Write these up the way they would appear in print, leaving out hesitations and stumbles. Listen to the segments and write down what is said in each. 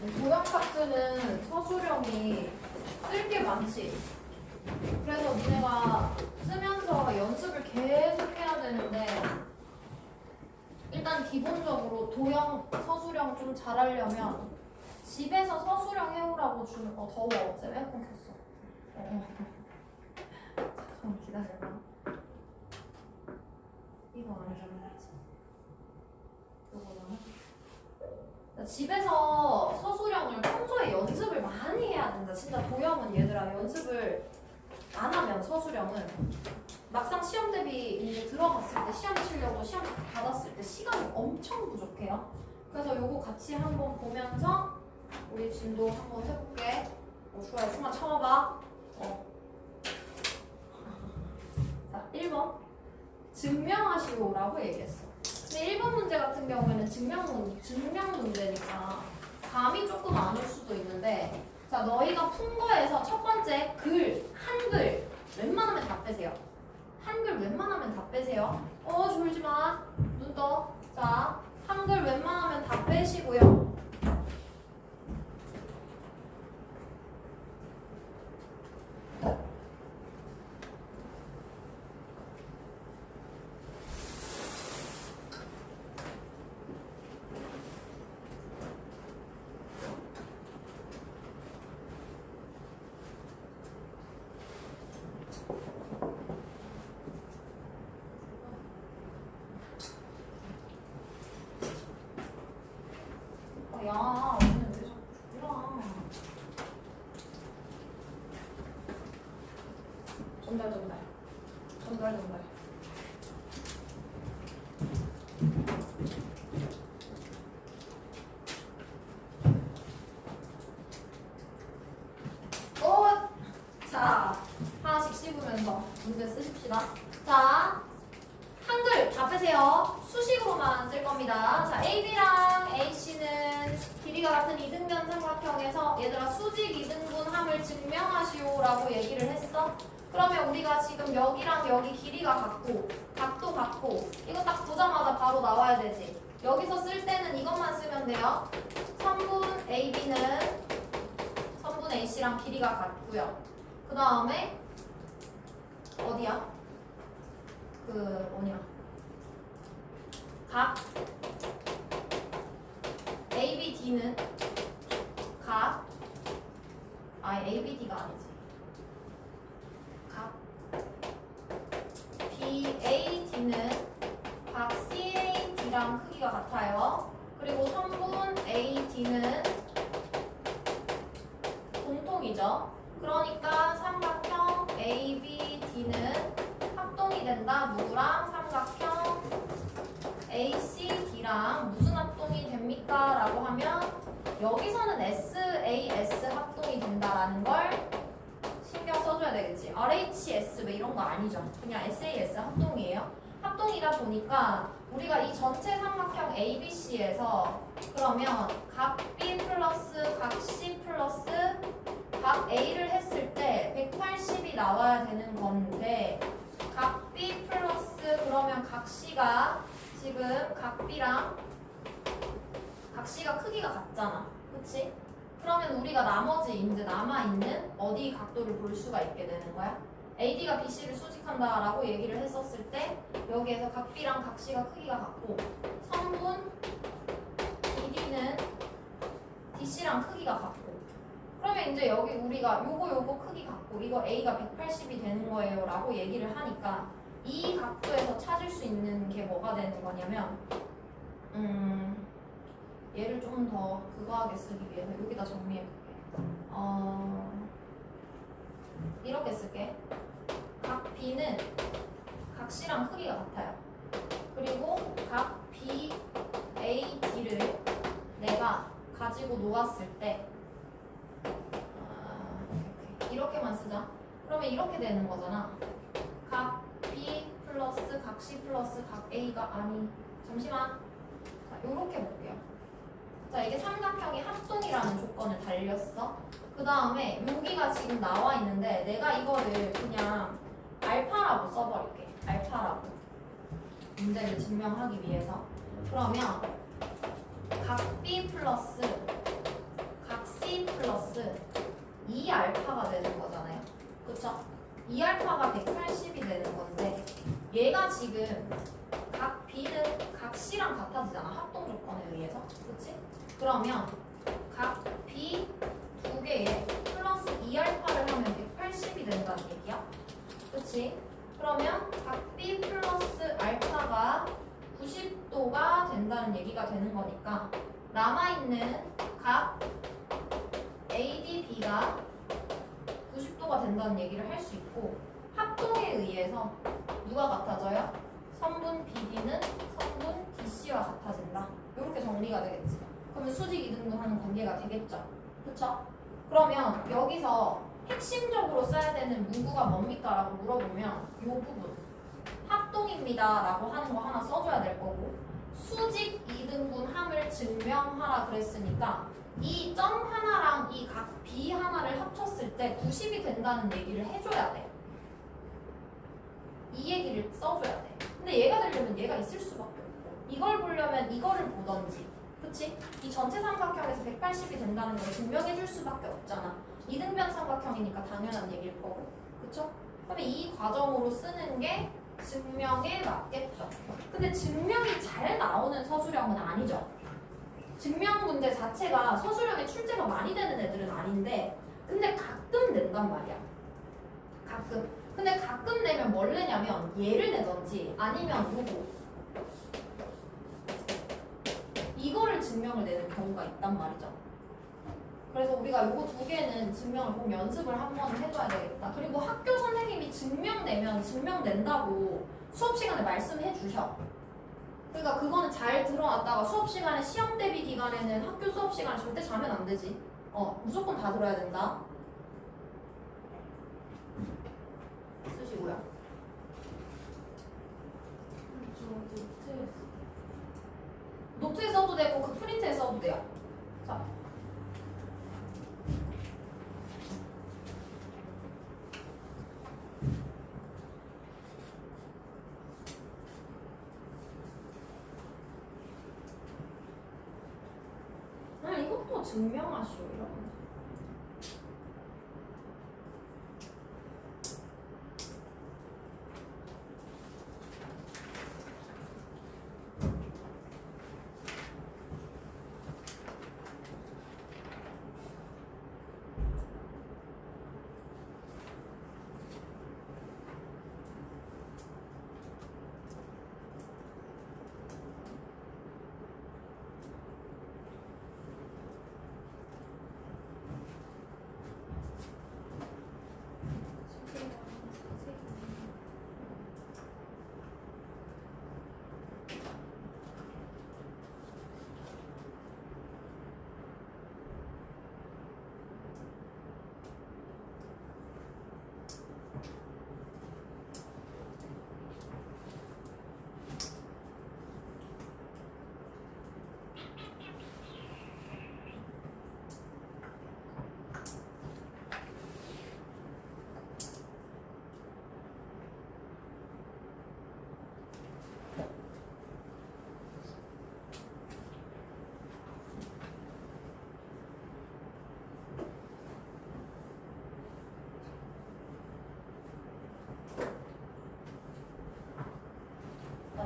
도형 파트는 서술형이 쓸 게 많지. 그래서 니네가 쓰면서 연습을 계속 해야 되는데 일단 기본적으로 도형, 서술형 좀 잘하려면 집에서 서술형 해오라고 주는 더워. 쌤 에어컨 켰어. 잠깐 기다려봐. 이거 안 해줬는지. 이거는 집에서 서술형을 평소에 연습을 많이 해야 된다. 진짜 도형은 얘들아 연습을 안 하면 서술형은 막상 시험 대비 이제 들어갔을 때 시험 치려고 시험 받았을 때 시간이 엄청 부족해요. 그래서 요거 같이 한번 보면서 우리 진도 한번 해볼게. 좋아요. 숨만 참아봐. 자, 1번 증명하시오라고 얘기했어. 근데 1번 문제 같은 경우에는 증명 문제니까 감이 조금 안 올 수도 있는데, 자, 너희가 푼 거에서 첫 번째 한글 웬만하면 다 빼세요. 한글 웬만하면 다 빼세요. 졸지 마. 눈 떠. 자, 한글 웬만하면 다 빼시고요. 야, 오늘 왜 자꾸 죽으라. 전달. 자, 하나씩 씹으면서 문제 쓰십시다. 자, 한글 다 빼세요. 수식으로만 쓸 겁니다. 자, AB랑 AC는 길이가 같은 이등변 삼각형에서 얘들아 수직 이등분함을 증명하시오라고 얘기를 했어. 그러면 우리가 지금 여기랑 여기 길이가 같고 각도 같고 이거 딱 보자마자 바로 나와야 되지. 여기서 쓸 때는 이것만 쓰면 돼요. 선분 AB는 선분 AC랑 길이가 같고요. 그 다음에 어디야? 각 ABD는 ABD가 아니지. 각 BAD는 각 CAD랑 크기가 같아요. 그리고 선분 AD는 공통이죠. 그러니까 삼각형 ABD는 합동이 된다. 누구랑? 삼각형 ACD랑 무슨 합동이 됩니까? 라고 하면 여기서는 SAS 합동이 된다라는 걸 신경 써줘야 되겠지. RHS 뭐 이런 거 아니죠. 그냥 SAS 합동이에요. 합동이다 보니까 우리가 이 전체 삼각형 ABC에서 그러면 각 B 플러스 각 C 플러스 각 A를 했을 때 180이 나와야 되는 건데 각 B 플러스 그러면 각 C가 지금 각 B랑 각 C가 크기가 같잖아. 그치? 그러면 우리가 나머지 이제 남아있는 어디 각도를 볼 수가 있게 되는 거야? AD가 BC를 수직한다 라고 얘기를 했었을 때 여기에서 각 B랑 각 C가 크기가 같고 선분 BD는 DC랑 크기가 같고 그러면 이제 여기 우리가 요거 크기 같고 이거 A가 180이 되는 거예요 라고 얘기를 하니까 이 각도에서 찾을 수 있는 게 뭐가 되는 거냐면 얘를 좀 더 그거하게 쓰기 위해서 여기다 정리해볼게. 이렇게 쓸게. 각 B는 각 C랑 크기가 같아요. 그리고 각 B, A, D를 내가 가지고 놓았을 때 이렇게만 쓰자. 그러면 이렇게 되는 거잖아. 각 B 플러스 각 C 플러스 각 A가 잠시만. 자, 요렇게 볼게요. 자, 이게 삼각형이 합동이라는 조건을 달렸어. 그 다음에 여기가 지금 나와 있는데 내가 이거를 그냥 알파라고 써버릴게. 알파라고. 문제를 증명하기 위해서. 그러면 각 B 플러스 2알파가 되는 거잖아요. 그쵸? 2알파가 180이 되는 건데 얘가 지금 각 B는 각 C랑 같아지잖아. 합동 조건에 의해서. 그치? 그러면 각 B 두 개에 플러스 2알파를 하면 180이 된다는 얘기야. 그치? 그러면 각 B 플러스 알파가 90도가 된다는 얘기가 되는 거니까 남아있는 각 ADB가 90도가 된다는 얘기를 할 수 있고 합동에 의해서 누가 같아져요? 성분 BD는 성분 DC와 같아진다. 이렇게 정리가 되겠지. 그러면 수직 이등분하는 관계가 되겠죠. 그쵸? 그러면 여기서 핵심적으로 써야 되는 문구가 뭡니까? 라고 물어보면 이 부분 합동입니다 라고 하는 거 하나 써줘야 될 거고 수직 이등분함을 증명하라 그랬으니까 이 점 하나랑 이 각 B 하나를 합쳤을 때 90이 된다는 얘기를 해줘야 돼. 이 얘기를 써줘야 돼. 근데 얘가 되려면 얘가 있을 수밖에 없고 이걸 보려면 이거를 보던지 그치? 이 전체 삼각형에서 180이 된다는 걸 증명해 줄 수밖에 없잖아. 이등변 삼각형이니까 당연한 얘기일 거고 그쵸? 그러면 이 과정으로 쓰는 게 증명에 맞겠죠. 근데 증명이 잘 나오는 서술형은 아니죠. 증명 문제 자체가 서술형에 출제가 많이 되는 애들은 아닌데 근데 가끔 낸단 말이야. 가끔. 근데 가끔 내면 뭘 내냐면 얘를 내던지 아니면 요거 이거를 증명을 내는 경우가 있단 말이죠. 그래서 우리가 요거 두 개는 증명을 꼭 연습을 한번 해줘야 되겠다. 그리고 학교 선생님이 증명 내면 증명 낸다고 수업 시간에 말씀해 주셔. 그러니까 그거는 잘 들어놨다가 수업 시간에 시험 대비 기간에는 학교 수업 시간에 절대 자면 안 되지. 무조건 다 들어야 된다. 쓰시고요. 노트에 써도 되고 그 프린트에 써도 돼요. 자. 이것도 증명하시오 이러면.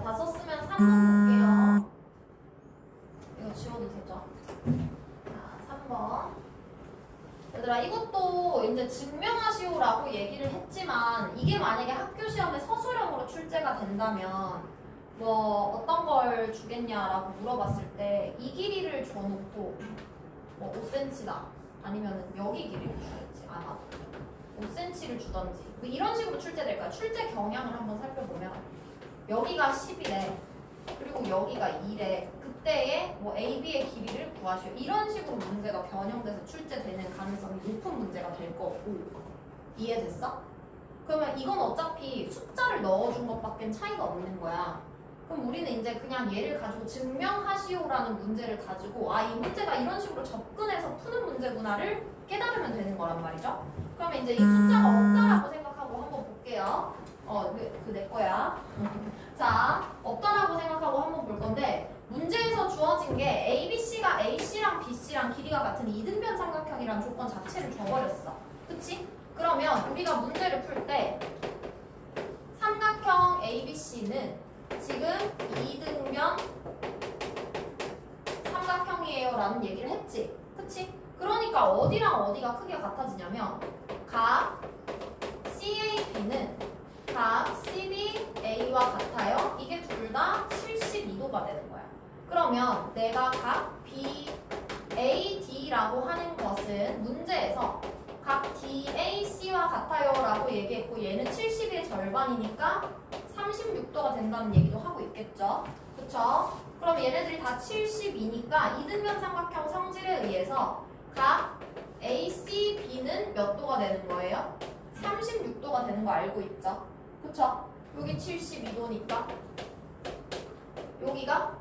다 썼으면 3번 볼게요. 이거 지워도 되죠? 자, 3번. 얘들아, 이것도 이제 증명하시오라고 얘기를 했지만 이게 만약에 학교 시험에 서술형으로 출제가 된다면 뭐 어떤 걸 주겠냐라고 물어봤을 때 이 길이를 줘놓고 뭐 5cm다 아니면 여기 길이를 주겠지 아마 5cm를 주던지 뭐 이런 식으로 출제될까요? 출제 경향을 한번 살펴보면 여기가 10이래 그리고 여기가 2래 그때의 뭐 A, B의 길이를 구하시오 이런 식으로 문제가 변형돼서 출제되는 가능성이 높은 문제가 될 거고 이해됐어? 그러면 이건 어차피 숫자를 넣어준 것밖엔 차이가 없는 거야. 그럼 우리는 이제 그냥 얘를 가지고 증명하시오라는 문제를 가지고 아 이 문제가 이런 식으로 접근해서 푸는 문제구나를 깨달으면 되는 거란 말이죠. 그러면 이제 이 숫자가 없다라고 생각하고 한번 볼게요. 그 내 거야. 자, 없다라고 생각하고 한번 볼 건데 문제에서 주어진 게 ABC가 AC랑 BC랑 길이가 같은 이등변 삼각형이라는 조건 자체를 줘버렸어. 그치? 그치? 그러면 우리가 문제를 풀 때 삼각형 ABC는 지금 이등변 삼각형이에요 라는 얘기를 했지. 그치? 그러니까 어디랑 어디가 크게 같아지냐면 각 CAB는 각 CBA와 같아요. 이게 둘 다 72도가 되는 거야. 그러면 내가 각 BAD라고 하는 것은 문제에서 각 DAC와 같아요 라고 얘기했고 얘는 70의 절반이니까 36도가 된다는 얘기도 하고 있겠죠. 그쵸? 그럼 얘네들이 다 72니까 이등변 삼각형 성질에 의해서 각 ACB는 몇 도가 되는 거예요? 36도가 되는 거 알고 있죠? 그쵸? 여기 72도니까 여기가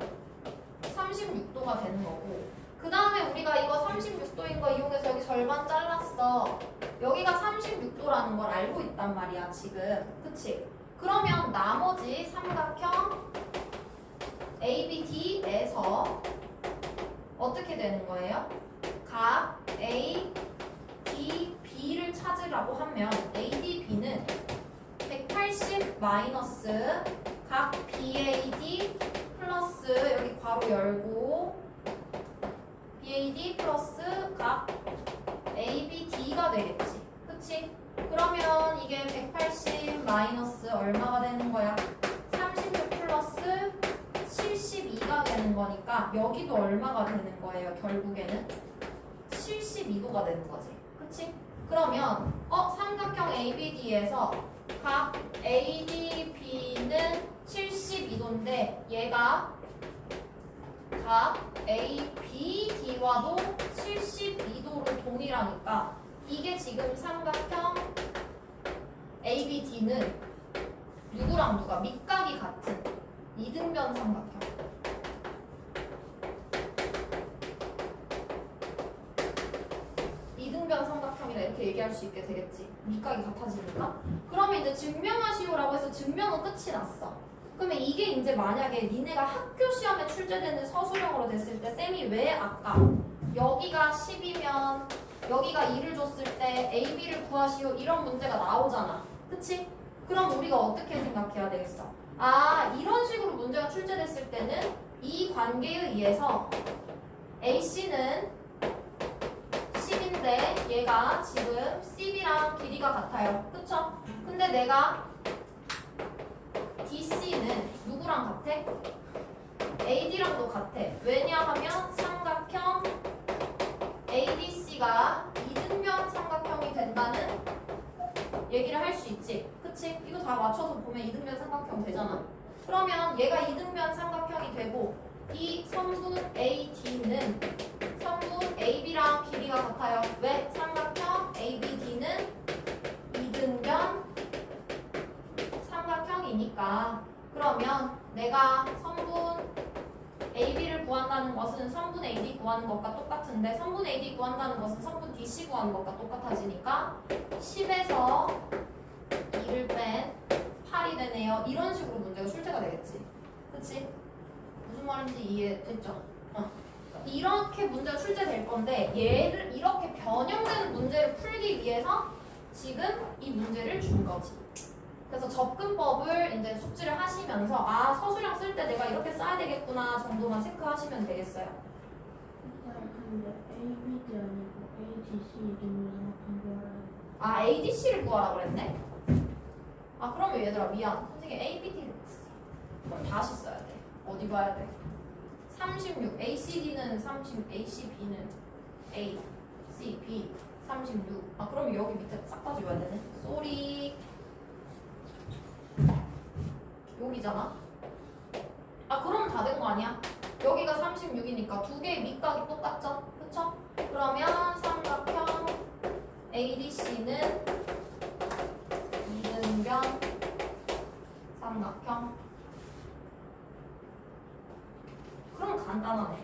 36도가 되는 거고 그 다음에 우리가 이거 36도인 거 이용해서 여기 절반 잘랐어. 여기가 36도라는 걸 알고 있단 말이야 지금. 그치? 그러면 나머지 삼각형 ABD에서 어떻게 되는 거예요? 각 A, D, B를 찾으라고 하면 ADB는 180 마이너스 각 BAD 플러스 여기 괄호 열고 BAD 플러스 각 ABD가 되겠지. 그치? 그러면 이게 180 마이너스 얼마가 되는 거야? 36 플러스 72가 되는 거니까 여기도 얼마가 되는 거예요? 결국에는 72도가 되는 거지. 그치? 그러면 삼각형 ABD에서 각 ADB는 72도인데 얘가 각 ABD와도 72도로 동일하니까 이게 지금 삼각형 ABD는 누구랑 누가 밑각이 같은 이등변 삼각형. 이등변 삼각형이다 이렇게 얘기할 수 있게 되겠지. 밑각이 같아지니까. 그러면 이제 증명하시오라고 해서 증명은 끝이 났어. 그러면 이게 이제 만약에 니네가 학교 시험에 출제되는 서술형으로 됐을 때 쌤이 왜 아까 여기가 10이면 여기가 2를 줬을 때 A, B를 구하시오 이런 문제가 나오잖아. 그치? 그럼 우리가 어떻게 생각해야 되겠어? 아 이런 식으로 문제가 출제됐을 때는 이 관계에 의해서 AC는 10인데 얘가 지금 CB랑 길이가 같아요. 그쵸? 근데 내가 DC는 누구랑 같아? AD랑도 같아. 왜냐하면 삼각형 ADC가 이등변 삼각형이 된다는 얘기를 할 수 있지. 그치? 이거 다 맞춰서 보면 이등변 삼각형 되잖아. 그러면 얘가 이등변 삼각형이 되고 이 성분 AD는 성분 AB랑 길이가 같아요. 왜? 삼각형 ABD는 이등변 삼각형이니까. 그러면 내가 성분 AB를 구한다는 것은 성분 AD 구하는 것과 똑같은데 성분 AD 구한다는 것은 성분 DC 구하는 것과 똑같아지니까 10에서 2를 뺀 8이 되네요. 이런 식으로 문제가 출제가 되겠지. 그치? 무슨 말인지 이해됐죠? 이렇게 문제가 출제될 건데 얘를 이렇게 변형되는 문제를 풀기 위해서 지금 이 문제를 준 거지. 그래서 접근법을 이제 숙지를 하시면서 아 서술형 쓸 때 내가 이렇게 써야 되겠구나 정도만 체크하시면 되겠어요. 근데 ABD 아니고 ADC 이름으로 구하라고. 아 ADC를 구하라고 그랬네? 아 그러면 얘들아 미안 선생님 ABD를 봤어. 그럼 다시 써야 돼. 어디 봐야 돼? 36 ACD는 30 ACB는 A C B 36. 아 그러면 여기 밑에 싹 다 지워야 되네. 쏘리 여기잖아. 아 그러면 다 된 거 아니야? 여기가 36이니까 두 개의 밑각이 똑같죠? 그쵸? 그러면 삼각형 ADC는 이등변 삼각형. 그럼 간단하네.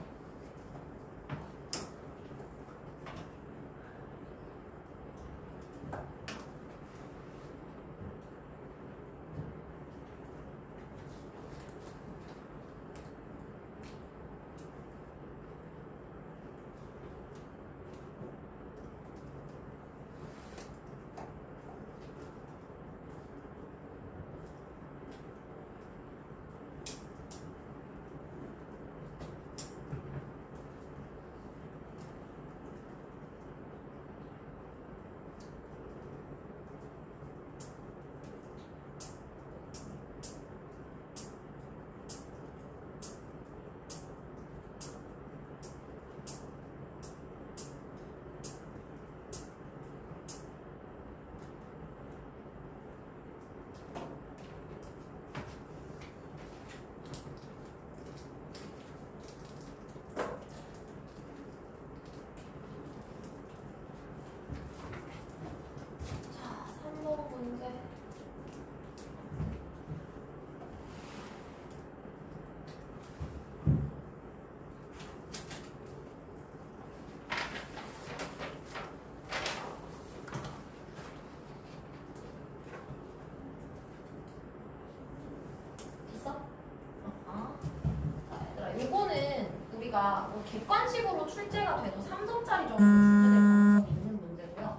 문제가 뭐 객관식으로 출제가 돼도 3점짜리 정도 출제될 가능성이 있는 문제고요.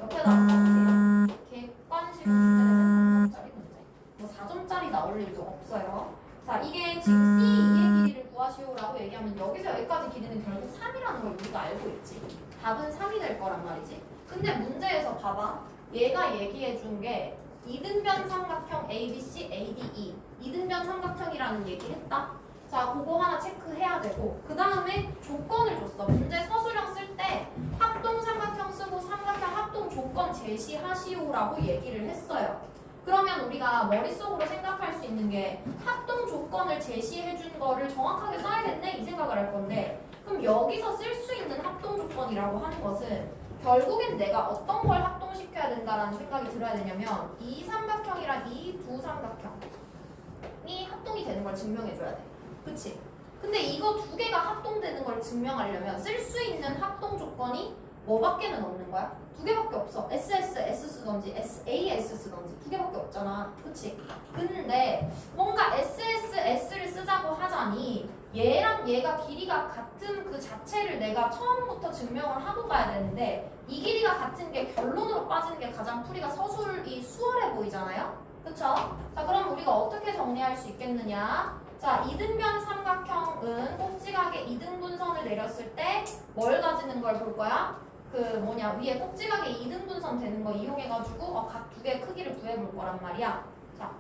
옆에다가 써보세요. 객관식으로 출제되는 3점짜리 문제. 뭐 4점짜리 나올 일도 없어요. 자, 이게 지금 C2의 길이를 구하시오라고 얘기하면 여기서 여기까지 길이는 결국 3이라는 걸 우리가 알고 있지. 답은 3이 될 거란 말이지. 근데 문제에서 봐봐. 얘가 얘기해 준 게 이등변 삼각형 ABC, ADE. 이등변 삼각형이라는 얘기 했다. 자, 그거 하나 체크해야 되고 그 다음에 조건을 줬어. 문제 서술형 쓸 때 합동 삼각형 쓰고 삼각형 합동 조건 제시하시오라고 얘기를 했어요. 그러면 우리가 머릿속으로 생각할 수 있는 게 합동 조건을 제시해 준 거를 정확하게 써야겠네 이 생각을 할 건데, 그럼 여기서 쓸 수 있는 합동 조건이라고 하는 것은 결국엔 내가 어떤 걸 합동시켜야 된다라는 생각이 들어야 되냐면 이 삼각형이랑 이 두 삼각형이 합동이 되는 걸 증명해 줘야 돼. 그치? 근데 이거 두 개가 합동되는 걸 증명하려면 쓸 수 있는 합동 조건이 뭐밖에는 없는 거야? 두 개밖에 없어. SS, S 쓰던지 SAS 쓰던지 두 개밖에 없잖아. 그치? 근데 뭔가 SS, S를 쓰자고 하자니 얘랑 얘가 길이가 같은 그 자체를 내가 처음부터 증명을 하고 가야 되는데 이 길이가 같은 게 결론으로 빠지는 게 가장 풀이가 서술이 수월해 보이잖아요? 그쵸? 자, 그럼 우리가 어떻게 정리할 수 있겠느냐? 자, 이등변 삼각형은 꼭지각에 이등분선을 내렸을 때 뭘 가지는 걸 볼 거야? 그 뭐냐, 위에 꼭지각에 이등분선 되는 거 이용해가지고 각 두 개의 크기를 구해볼 거란 말이야. 자,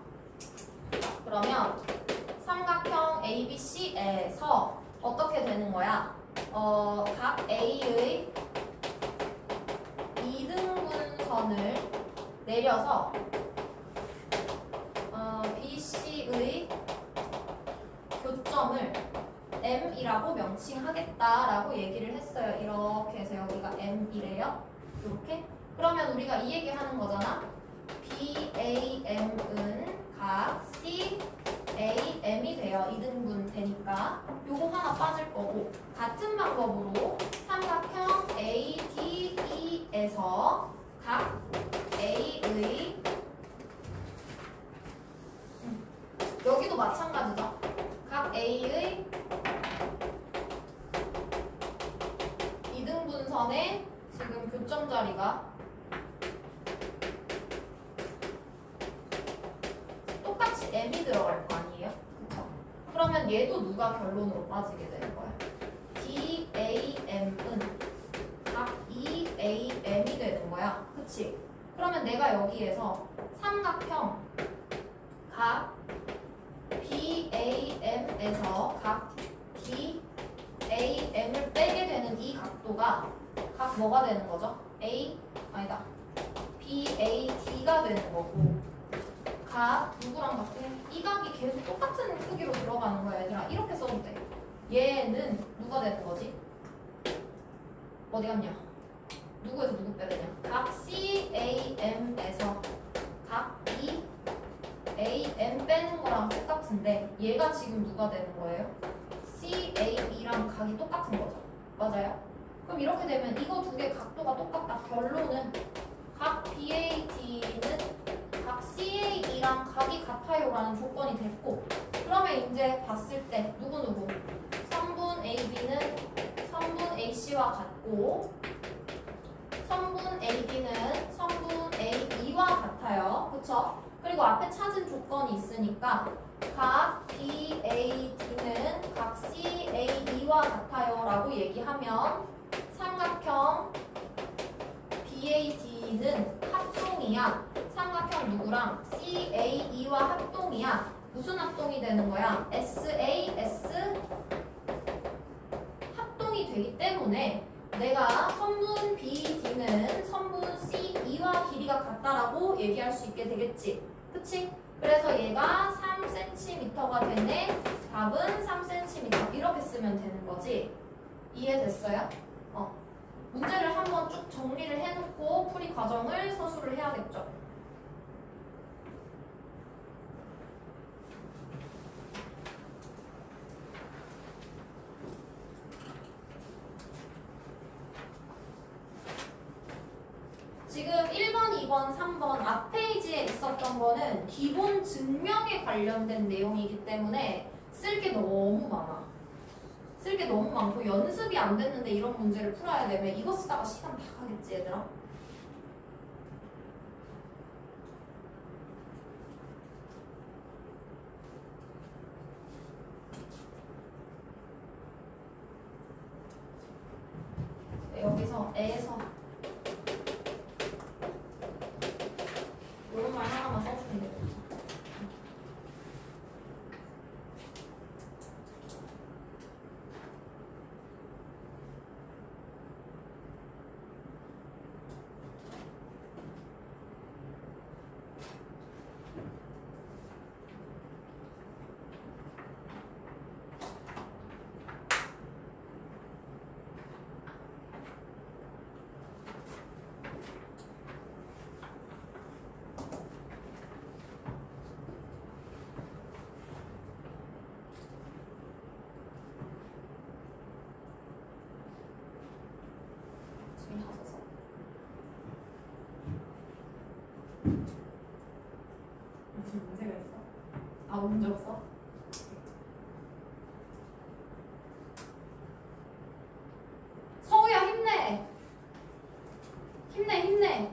그러면 삼각형 ABC에서 어떻게 되는 거야? 각 A의 이등분선을 내려서 BC의 교점을 M이라고 명칭하겠다라고 얘기를 했어요. 이렇게 해서 여기가 M이래요. 이렇게. 그러면 우리가 이 얘기 하는 거잖아. BAM은 각 CAM이 돼요. 이등분 되니까. 요거 하나 빠질 거고, 같은 방법으로 삼각형 ADE에서 각 A의 여기도 마찬가지죠. 각 A의 이등분선의 지금 교점 자리가 똑같이 M이 들어갈 거 아니에요? 그쵸? 그러면 얘도 누가 결론으로 빠지게 되는 거야? DAM은 각 EAM이 되는 거야. 그치? 그러면 내가 여기에서 삼각형 각 BAM에서 각 DAM을 빼게 되는 이 각도가 각 뭐가 되는 거죠? 아니다. BAD가 되는 거고, 각 누구랑 같아? 이 각이 계속 똑같은 크기로 들어가는 거야, 얘들아. 이렇게 써도 돼. 얘는 누가 되는 거지? 어디 갔냐? 누구에서 누구 빼느냐? 각 CAM에서 각 AM 빼는 거랑 똑같은데 얘가 지금 누가 되는 거예요? CAE랑 각이 똑같은 거죠. 맞아요? 그럼 이렇게 되면 이거 두 개 각도가 똑같다. 결론은 각 BAD는 각 CAE랑 각이 같아요라는 조건이 됐고, 그러면 이제 봤을 때 누구누구 선분 AB는 선분 AC와 같고 선분 AB는 선분 AE와 같아요. 그쵸? 그리고 앞에 찾은 조건이 있으니까 각 BAD는 각 CAE와 같아요 라고 얘기하면 삼각형 BAD는 합동이야. 삼각형 누구랑? CAE와 합동이야. 무슨 합동이 되는 거야? SAS 합동이 되기 때문에 내가 선분 BD는 선분 CE와 길이가 같다라고 얘기할 수 있게 되겠지. 그치? 그래서 얘가 3cm가 되네. 답은 3cm. 이렇게 쓰면 되는 거지. 이해됐어요? 문제를 한번 쭉 정리를 해놓고 풀이 과정을 서술을 해야겠죠. 지금 1번, 2번, 3번 앞 페이지에 있었던 거는 기본 증명에 관련된 내용이기 때문에 쓸 게 너무 많아. 쓸 게 게 너무 많고 연습이 안 됐는데 이런 문제를 풀어야 되면 이거 쓰다가 시간 다 가겠지 얘들아. 여기서 애에서 이런 말 하나만 써주면 되겠다. 지금 다 썼어. 무슨 문제가 있어? 아, 문제 없어? 서우야 힘내. 힘내 힘내.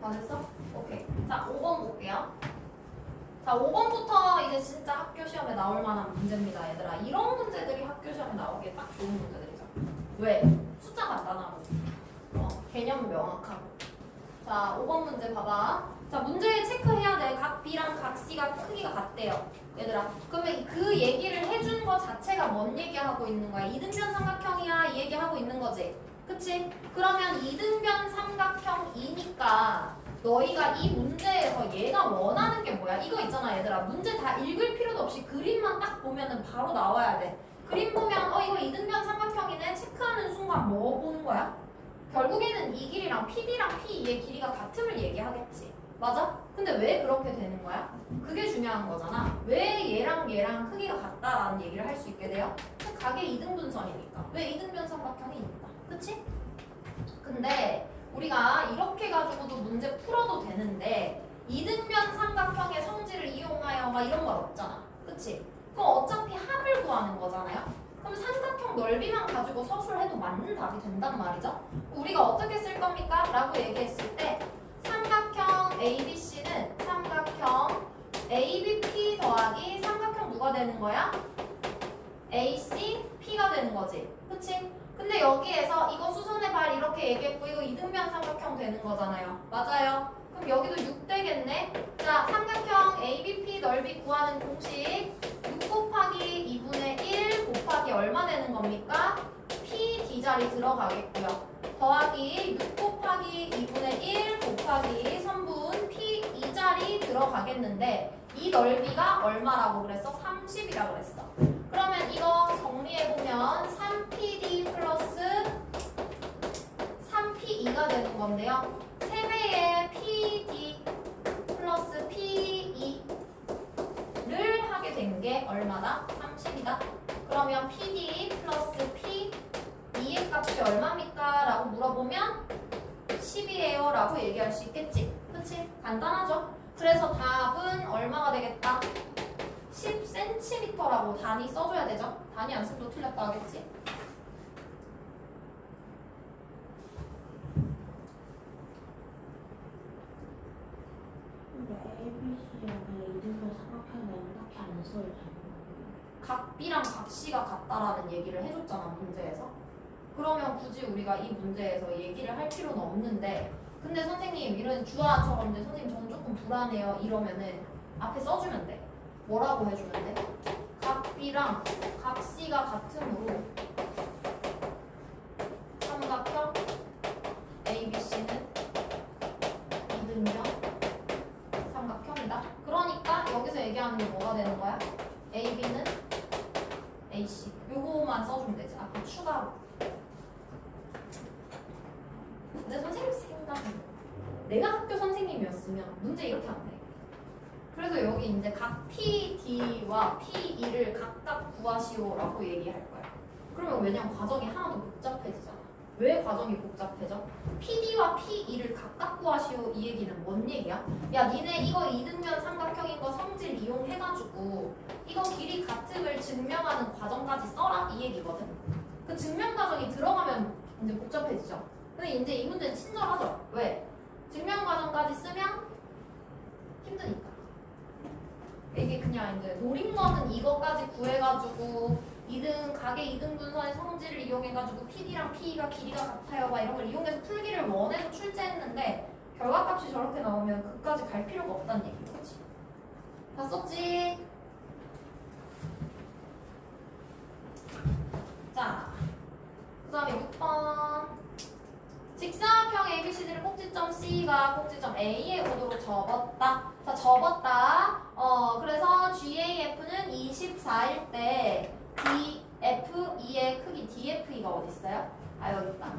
다 됐어? 오케이. 자, 5번 볼게요. 자, 5번부터 이제 진짜 학교 시험에 나올 만한 문제입니다, 얘들아. 이런 문제들이 학교 시험에 나오기에 딱 좋은 문제들이죠. 왜? 숫자 간단하고, 개념 명확하고. 자, 5번 문제 봐봐. 자, 문제에 체크해야 돼. 각 B랑 각 C가 크기가 같대요. 얘들아. 그러면 그 얘기를 해준 거 자체가 뭔 얘기하고 있는 거야? 이등변 삼각형이야. 이 얘기하고 있는 거지. 그치? 그러면 이등변 삼각형이니까 너희가 이 문제에서 얘가 원하는 게 뭐야? 이거 있잖아 얘들아. 문제 다 읽을 필요도 없이 그림만 딱 보면은 바로 나와야 돼. 그림 보면 이거 이등변 삼각형이네. 체크하는 순간 뭐 보는 거야? 결국에는 이 길이랑 PD랑 PE의 길이가 같음을 얘기하겠지. 맞아? 근데 왜 그렇게 되는 거야? 그게 중요한 거잖아. 왜 얘랑 얘랑 크기가 같다라는 얘기를 할 수 있게 돼요? 각의 이등분선이니까. 왜 이등변 삼각형이니까. 그치? 근데 우리가 이렇게 가지고도 문제 풀어도 되는데 이등변 삼각형의 성질을 이용하여 막 이런 말 없잖아. 그치? 그럼 어차피 합을 구하는 거잖아요. 그럼 삼각형 넓이만 가지고 서술해도 맞는 답이 된단 말이죠. 우리가 어떻게 쓸 겁니까? 라고 얘기했을 때 삼각형 ABC는 삼각형 ABP 더하기 삼각형 누가 되는 거야? ACP가 되는 거지. 그치? 근데 여기에서 이거 수선의 발 이렇게 얘기했고 이거 이등변 삼각형 되는 거잖아요. 맞아요? 그럼 여기도 6 되겠네? 자, 삼각형 ABP 넓이 구하는 공식 6 곱하기 2분의 1 곱하기 얼마 되는 겁니까? PD 자리 들어가겠고요. 더하기 6 곱하기 2분의 1 곱하기 선분 P2 자리 들어가겠는데 이 넓이가 얼마라고 그랬어? 30이라고 그랬어. 그러면 이거 정리해보면 3PD 플러스 3P2가 되는 건데요. 3배의 PD 플러스 P2를 하게 된 게 얼마다? 30이다. 그러면 PD 플러스 P2의 값이 얼마입니까? 라고 물어보면 10이에요 라고 얘기할 수 있겠지. 그치? 간단하죠? 그래서 답은 얼마가 되겠다? 10cm라고 단위 써줘야 되죠? 단위 안 쓰면 또 틀렸다 하겠지? 그걸 잘 각 B랑 각 C가 같다라는 얘기를 해줬잖아 문제에서. 그러면 굳이 우리가 이 문제에서 얘기를 할 필요는 없는데, 근데 선생님 이런 주아처럼 이제 선생님 저는 조금 불안해요 이러면은 앞에 써주면 돼. 뭐라고 해주면 돼? 각 B랑 각 C가 같으므로 삼각형 ABC는 이등변 삼각형이다. 그러니까 여기서 얘기하는 게 뭐가 되는 거야? AB는 AC. 요거만 써주면 되지. 앞에 추가로. 근데 선생님 생각은 내가 학교 선생님이었으면 문제 이렇게 안 돼. 그래서 여기 이제 각 PD와 PE를 각각 구하시오라고 얘기할 거야. 그러면 왜냐면 과정이 하나도 복잡해지잖아. 왜 과정이 복잡해져? PD와 PE를 각각 구하시오 이 얘기는 뭔 얘기야? 야 니네 이거 이등변 삼각형인 거 성질 이용해가지고 이거 길이 같음을 증명하는 과정까지 써라 이 얘기거든. 그 증명 과정이 들어가면 이제 복잡해지죠. 근데 이제 이 문제는 친절하죠. 왜? 증명 과정까지 쓰면 힘드니까. 이게 그냥 이제 노린 거는 이거까지 구해가지고 각의 이등분선의 성질을 이용해가지고 PD랑 PE가 길이가 같아요 막 이런 걸 이용해서 풀기를 원해서 출제했는데 결과값이 저렇게 나오면 그까지 갈 필요가 없다는 얘기인 거지. 다 썼지? 자, 그 다음에 6번. 직사각형 ABCD를 꼭지점 C가 꼭지점 A에 오도록 접었다. 자, 접었다. 그래서 GAF는 24일 때 DF2의 크기 DF2가 어디 있어요? 아, 여기 있다.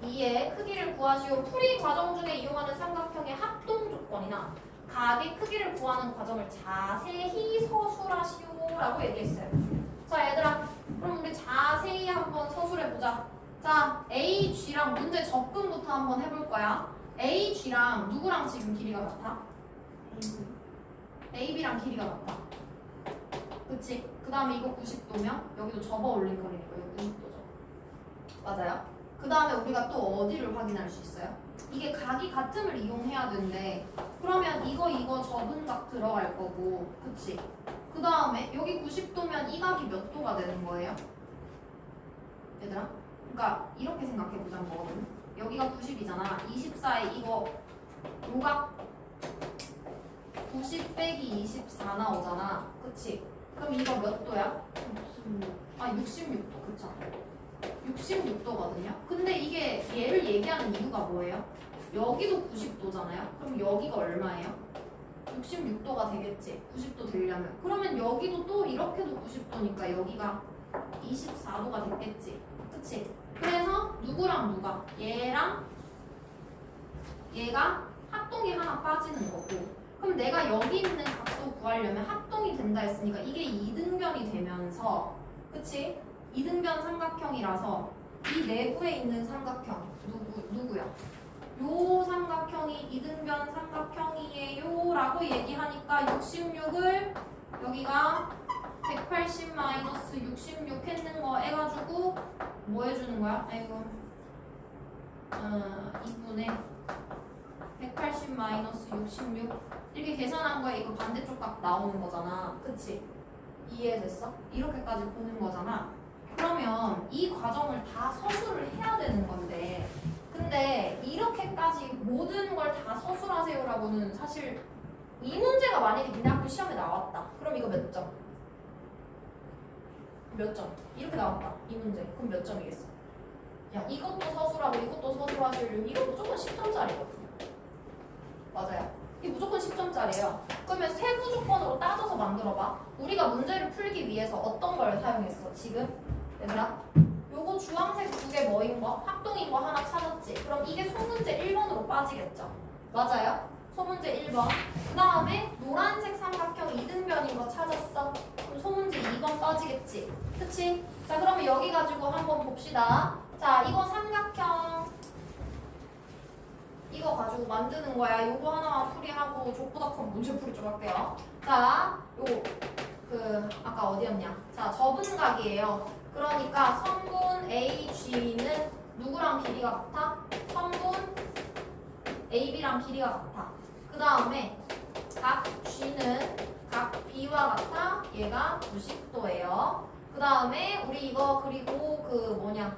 DF2의 크기를 구하시오. 풀이 과정 중에 이용하는 삼각형의 합동 조건이나 각의 크기를 구하는 과정을 자세히 서술하시오라고 얘기했어요. 자, 얘들아, 그럼 우리 자세히 한번 서술해보자. 자, AG랑 문제 접근부터 한번 해볼 거야. AG랑 누구랑 지금 길이가 같아? AB랑 길이가 같아. 그치? 그 다음에 이거 90도면 여기도 접어 올린 거니까 여기 90도죠. 맞아요? 그 다음에 우리가 또 어디를 확인할 수 있어요? 이게 각이 같음을 이용해야 되는데 그러면 이거 접은 각 들어갈 거고, 그치? 그 다음에 여기 90도면 이 각이 몇 도가 되는 거예요? 얘들아? 그러니까 이렇게 생각해 보자는 거거든. 여기가 90이잖아. 24에 이거 요각 90 빼기 24 나오잖아. 그치? 그럼 이거 몇 도야? 66도. 그쵸? 66도거든요. 근데 이게 얘를 얘기하는 이유가 뭐예요? 여기도 90도잖아요. 그럼 여기가 얼마예요? 66도가 되겠지. 90도 되려면. 그러면 여기도 또 이렇게도 90도니까 여기가 24도가 됐겠지. 그치? 그래서 누구랑 누가? 얘랑 얘가 합동이 하나 빠지는 거고, 그럼 내가 여기 있는 각도 구하려면 합동이 된다 했으니까 이게 이등변이 되면서, 그치? 이등변 삼각형이라서 이 내부에 있는 삼각형 누구야? 요 삼각형이 이등변 삼각형이에요 라고 얘기하니까 66을 여기가 180 마이너스 66 했는 거 해가지고 뭐 해주는 거야? 아이고 2분의 180 마이너스 66 이렇게 계산한 거에 이거 반대쪽 각 나오는 거잖아. 그치? 이해됐어? 이렇게까지 보는 거잖아. 그러면 이 과정을 다 서술을 해야 되는 건데, 근데 이렇게까지 모든 걸 다 서술하세요라고는 사실 이 문제가 만약에 니네 학교 시험에 나왔다. 그럼 이거 몇 점? 몇 점? 이렇게 나왔다. 이 문제. 그럼 몇 점이겠어? 야, 이것도 서술하고 이것도 서술하시려면 이거 무조건 10점짜리거든요. 맞아요. 이게 무조건 10점짜리예요. 그러면 세부 조건으로 따져서 만들어봐. 우리가 문제를 풀기 위해서 어떤 걸 사용했어? 지금? 얘들아? 요거 주황색 두 개 뭐인 거? 합동인 거 하나 찾았지? 그럼 이게 소문제 1번으로 빠지겠죠? 맞아요? 소문제 1번. 그 다음에 노란색 삼각형 이등변인 거 찾았어? 그럼 소문제 2번 빠지겠지? 그치? 자, 그러면 여기 가지고 한번 봅시다. 자, 이거 삼각형 이거 가지고 만드는 거야. 요거 하나만 풀이하고 족보닥한 문제 풀이 좀 할게요. 자, 요거 아까 어디였냐? 자, 접은 각이에요. 그러니까 성분 AG는 누구랑 길이가 같아? 성분 AB랑 길이가 같아. 그 그 다음에 각 G는 각 B와 같아 얘가 90도예요. 그 다음에 우리 이거 그리고 그 뭐냐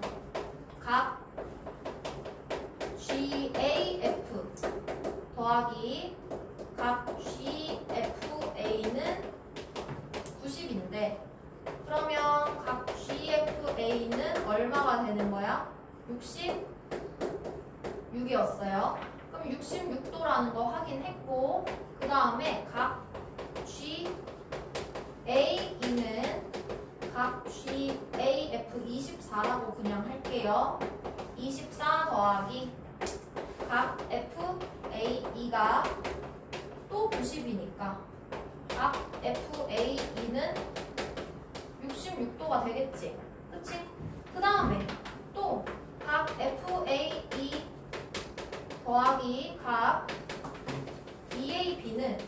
각 GAF 더하기 각 GFA는 90인데 그러면 각 GFA는 얼마가 되는 거야? 66이었어요. 그럼 66도라는 거 확인했고 그 다음에 각 GAE는 각 GAF 24라고 그냥 할게요. 24 더하기 각 FAE가 또 90이니까 각 FAE는 66도가 되겠지. 그치? 그 다음에 또 각 FAE 더하기 각 EAB는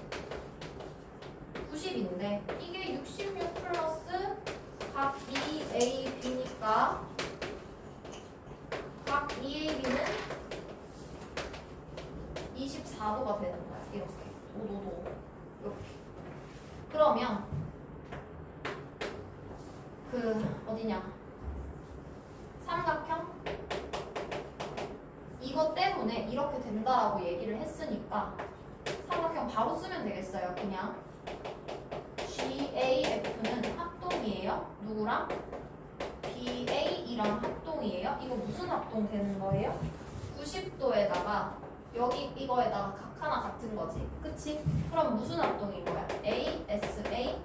90인데 이게 66 플러스 각 EAB니까 각 EAB는 24도가 되는 거야. 이렇게 도도도 이렇게. 그러면 그 어디냐 삼각형 이것 때문에 이렇게 된다라고 얘기를 했으니까 삼각형 바로 쓰면 되겠어요. 그냥 GAF는 합동이에요. 누구랑? BAE랑 합동이에요. 이거 무슨 합동 되는 거예요? 90도에다가 여기 이거에다가 각 하나 같은 거지. 그치? 그럼 무슨 합동인 거야? ASA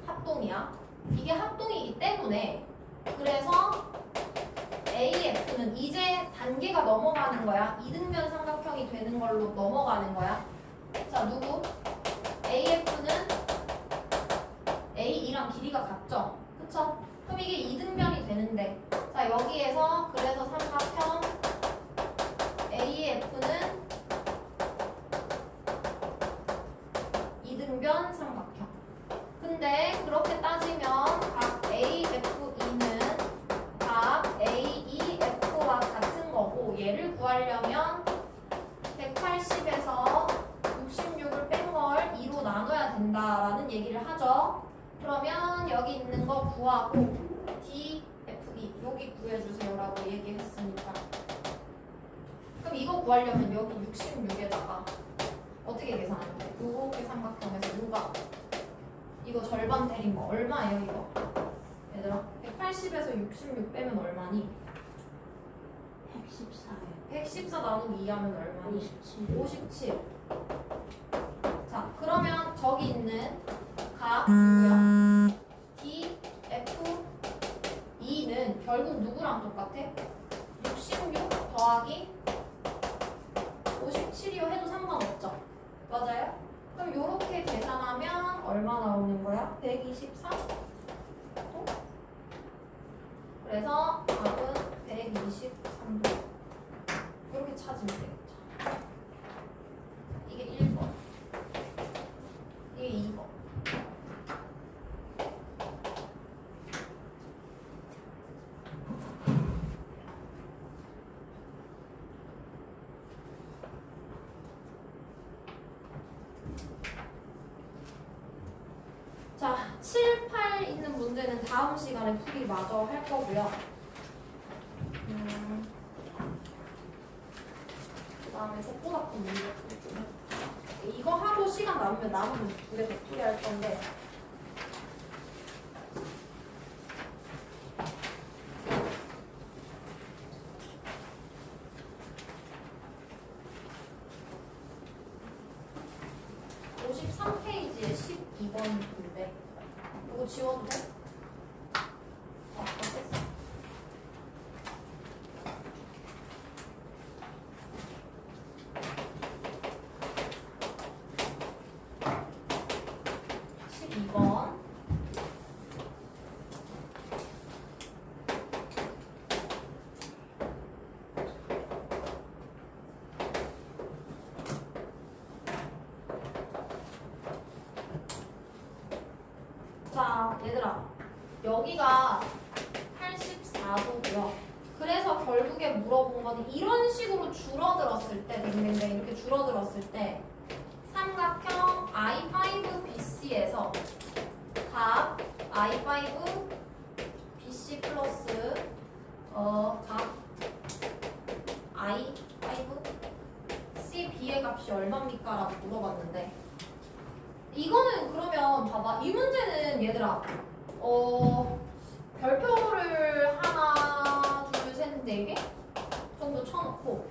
합동이야. 이게 합동이기 때문에 그래서 AF는 이제 단계가 넘어가는 거야. 이등변 삼각형이 되는 걸로 넘어가는 거야. 자, 누구? AF는 AE랑 길이가 같죠? 그쵸? 그럼 이게 이등변이 되는데 자, 여기에서 그래서 삼각형 AF는 이등변 삼각형. 근데 그렇게 따지면 각 AFE는 각 AEF와 같은 거고 얘를 구하려면 180에서 66을 뺀 걸 2로 나눠야 된다라는 얘기를 하죠. 그러면 여기 있는 거 구하고 DFE 여기 구해주세요라고 얘기했으니까 그럼 이거 구하려면 여기 66에다가 어떻게 계산하면 돼? 요렇게 삼각형에서 요가 이거 절반 때린 거 얼마예요 이거? 얘들아 180에서 66 빼면 얼마니? 114요. 114 나누기 2 하면 얼마니? 57. 57. 자 그러면 저기 있는 각 누구야? D, F, E는 결국 누구랑 똑같아? 66 더하기 57이요 해도 상관없죠? 맞아요? 그럼 요렇게 계산하면 얼마 나오는 거야? 123? 그래서 답은 123도. 이렇게 찾으면 되겠죠. 이게 1번. 이게 2번. 자, 7, 8 있는 문제는 다음 시간에 풀이 마저 할 거고요. 그 다음에 족보 같은 문제 풀 이거 하고 시간 남으면 남은 두개 더 풀이할 건데 (53페이지에) 12번인데 이거 지워도 돼? 됐어. 자, 얘들아. 여기가 84도고요. 그래서 결국에 물어본 건 이런 식으로 줄어들었을 때, 뱅뱅뱅 이렇게 줄어들었을 때 삼각형 I5BC에서 각 I5 BC 플러스 각 I5 CB의 값이 얼마입니까? 라고 물어봤는데 이거는 그러면 봐봐. 이 문제는 얘들아 별표를 하나, 둘, 셋, 네 개 정도 쳐놓고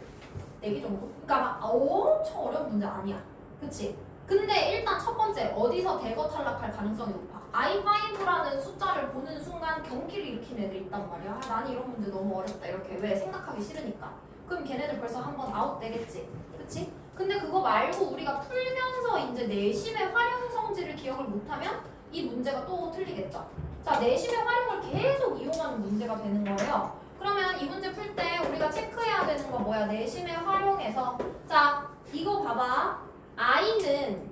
4개 정도? 그러니까 막 엄청 어려운 문제 아니야. 그치? 근데 일단 첫 번째 어디서 대거 탈락할 가능성이 높아? I5라는 숫자를 보는 순간 경기를 일으킨 애들이 있단 말이야. 아, 나는 이런 문제 너무 어렵다 이렇게. 왜? 생각하기 싫으니까. 그럼 걔네들 벌써 한번 아웃 되겠지. 그치? 근데 그거 말고 우리가 풀면서 이제 내심의 활용 성질을 기억을 못하면 이 문제가 또 틀리겠죠. 자, 내심의 활용을 계속 이용하는 문제가 되는 거예요. 그러면 이 문제 풀 때 우리가 체크해야 되는 거 뭐야? 내심의 활용에서 자, 이거 봐봐. I는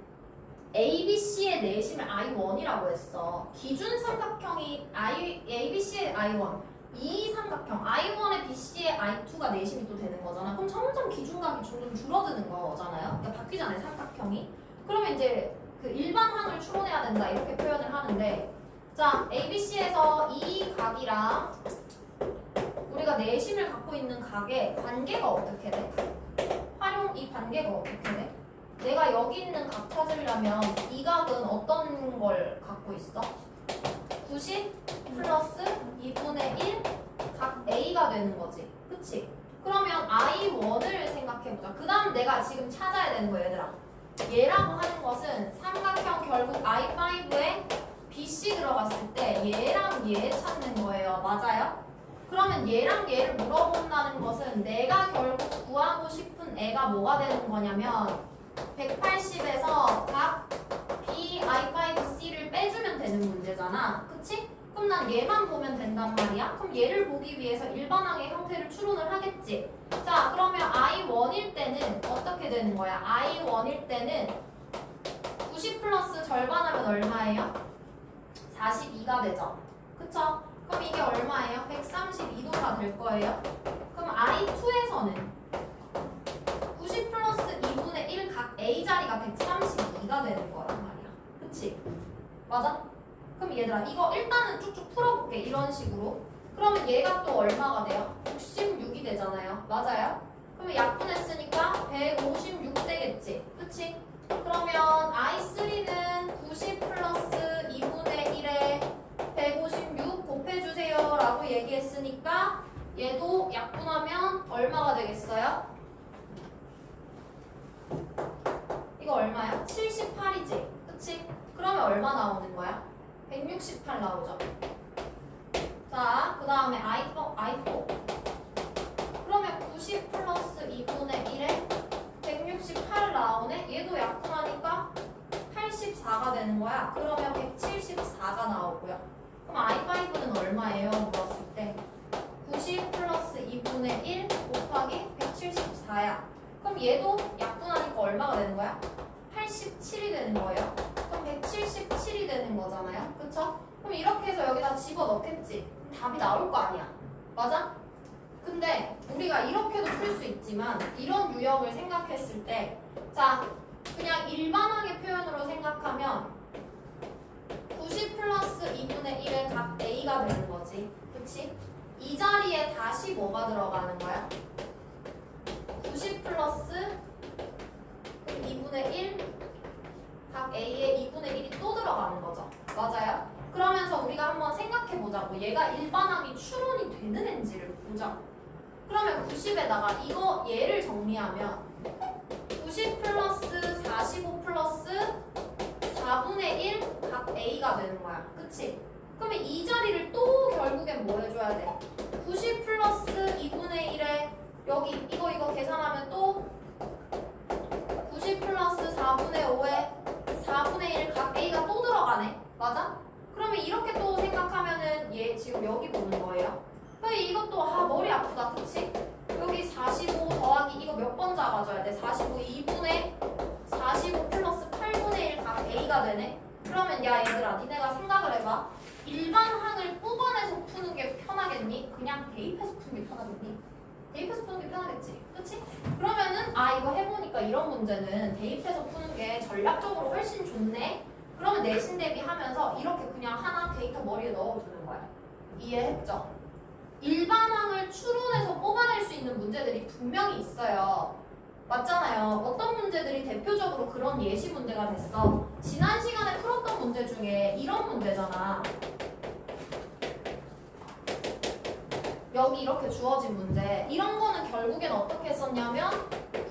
ABC의 내심을 I1이라고 했어. 기준 삼각형이 ABC의 I1 이 삼각형 I1의 BC의 I2가 내심이 또 되는 거잖아. 그럼 점점 기준각이 점점 줄어드는 거잖아요. 그러니까 바뀌잖아요, 삼각형이. 그러면 이제 그 일반항을 추론해야 된다 이렇게 표현을 하는데 자, ABC에서 이 각이랑 우리가 내심을 갖고 있는 각의 관계가 어떻게 돼? 활용 이 관계가 어떻게 돼? 내가 여기 있는 각 찾으려면 이 각은 어떤 걸 갖고 있어? 90 플러스 2분의 1 각 A가 되는 거지. 그치? 그러면 I1을 생각해보자. 그 다음 내가 지금 찾아야 되는 거야, 얘들아. 얘라고 하는 것은 삼각형 결국 I5에 BC 들어갔을 때 얘랑 얘 찾는 거예요. 맞아요? 그러면 얘랑 얘를 물어본다는 것은 내가 결국 구하고 싶은 애가 뭐가 되는 거냐면 180에서 각 B, I5C를 빼주면 되는 문제잖아. 그치? 그럼 난 얘만 보면 된단 말이야. 그럼 얘를 보기 위해서 일반항의 형태를 추론을 하겠지. 자, 그러면 I1일 때는 어떻게 되는 거야? I1일 때는 90 플러스 절반하면 얼마예요? 42가 되죠. 그쵸? 그럼 이게 얼마예요? 132도가 될 거예요. 그럼 I2에서는 90 플러스 2분의 1 각 A 자리가 132가 되는 거란 말이야. 그치? 맞아? 그럼 얘들아 이거 일단은 쭉쭉 풀어볼게. 이런 식으로. 그러면 얘가 또 얼마가 돼요? 66이 되잖아요. 맞아요? 그러면 약분했으니까 156 되겠지. 그치? 그러면 I3는 90 플러스 2분의 1에 156 곱해주세요 라고 얘기했으니까 얘도 약분하면 얼마가 되겠어요? 이거 얼마야? 78이지? 그치? 그러면 얼마 나오는 거야? 168 나오죠? 자, 그 다음에 I4 그러면 90 플러스 2분의 1에 168 나오네? 얘도 약분하니까 84가 되는 거야. 그러면 174가 나오고요. 그럼 I5는 얼마예요? 물었을 때 90 플러스 2분의 1 곱하기 174야. 그럼 얘도 약분하니까 얼마가 되는 거야? 87이 되는 거예요. 그럼 177이 되는 거잖아요. 그쵸? 그럼 이렇게 해서 여기다 집어넣겠지. 답이 나올 거 아니야. 맞아? 근데 우리가 이렇게도 풀 수 있지만 이런 유형을 생각했을 때 자, 그냥 일반항의 표현으로 생각하면 90 플러스 2분의 1의 각 A가 되는 거지. 그치? 이 자리에 다시 뭐가 들어가는 거야? 90 플러스 2분의 1 각 A에 2분의 1이 또 들어가는 거죠. 맞아요? 그러면서 우리가 한번 생각해 보자고. 얘가 일반항이 추론이 되는 앤지를 보자. 그러면 90에다가 이거 얘를 정리하면 90 플러스 45 플러스 4분의 1 각 A가 되는 거야. 그치? 그러면 이 자리를 또 결국엔 뭐 해줘야 돼? 90 플러스 2분의 1에 여기 이거 계산하면 또 90 플러스 4분의 5에 4분의 1 각 A가 또 들어가네. 맞아? 그러면 이렇게 또 생각하면은 얘 지금 여기 보는 거예요. 그럼 이것도 머리 아프다. 그치? 여기 45 더하기 이거 몇 번 잡아줘야 돼? 45 2분의 45 플러스 8분의 1 각 A가 되네. 그러면 야 얘들아 니네가 생각을 해봐. 일반항을 뽑아내서 푸는 게 편하겠니? 그냥 그냥 대입해서 푸는 게 편하겠니? 대입해서 푸는 게 편하겠지. 그치? 그러면은 이거 해보니까 이런 문제는 대입해서 푸는 게 전략적으로 훨씬 좋네? 그러면 내신 대비하면서 이렇게 그냥 하나 데이터 머리에 넣어두는 거야. 이해했죠? 일반항을 추론해서 뽑아낼 수 있는 문제들이 분명히 있어요. 맞잖아요. 어떤 문제들이 대표적으로 그런 예시 문제가 됐어. 지난 시간에 풀었던 문제 중에 이런 문제잖아. 여기 이렇게 주어진 문제. 이런 거는 결국엔 어떻게 썼냐면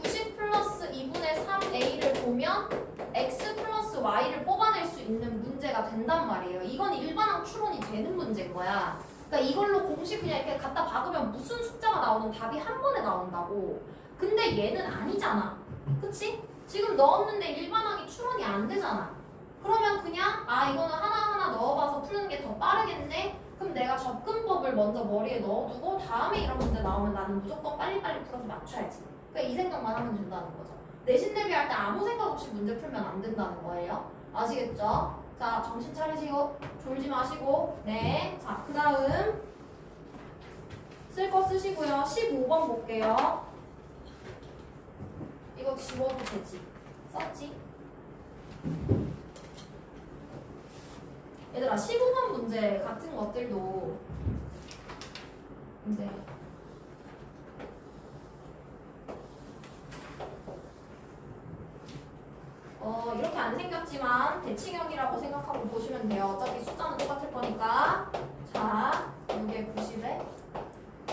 90 플러스 2분의 3a를 보면 x 플러스 y를 뽑아낼 수 있는 문제가 된단 말이에요. 이건 일반항 추론이 되는 문제인 거야. 그러니까 이걸로 공식 그냥 이렇게 갖다 박으면 무슨 숫자가 나오든 답이 한 번에 나온다고. 근데 얘는 아니잖아. 그치? 지금 넣었는데 일반항이 추론이 안 되잖아. 그러면 그냥 이거는 하나하나 넣어봐서 푸는 게 더 빠르겠네? 그럼 내가 접근법을 먼저 머리에 넣어두고 다음에 이런 문제 나오면 나는 무조건 빨리빨리 풀어서 맞춰야지. 그러니까 이 생각만 하면 된다는 거죠. 내신 대비할 때 아무 생각 없이 문제 풀면 안 된다는 거예요. 아시겠죠? 자, 정신 차리시고 졸지 마시고. 네. 자, 그 다음 쓸 거 쓰시고요. 15번 볼게요. 이거 지워도 되지? 썼지? 얘들아 15번 문제 같은 것들도 이제 이렇게 안 생겼지만 대칭형이라고 생각하고 보시면 돼요. 어차피 숫자는 똑같을 거니까. 자, 여기에 90에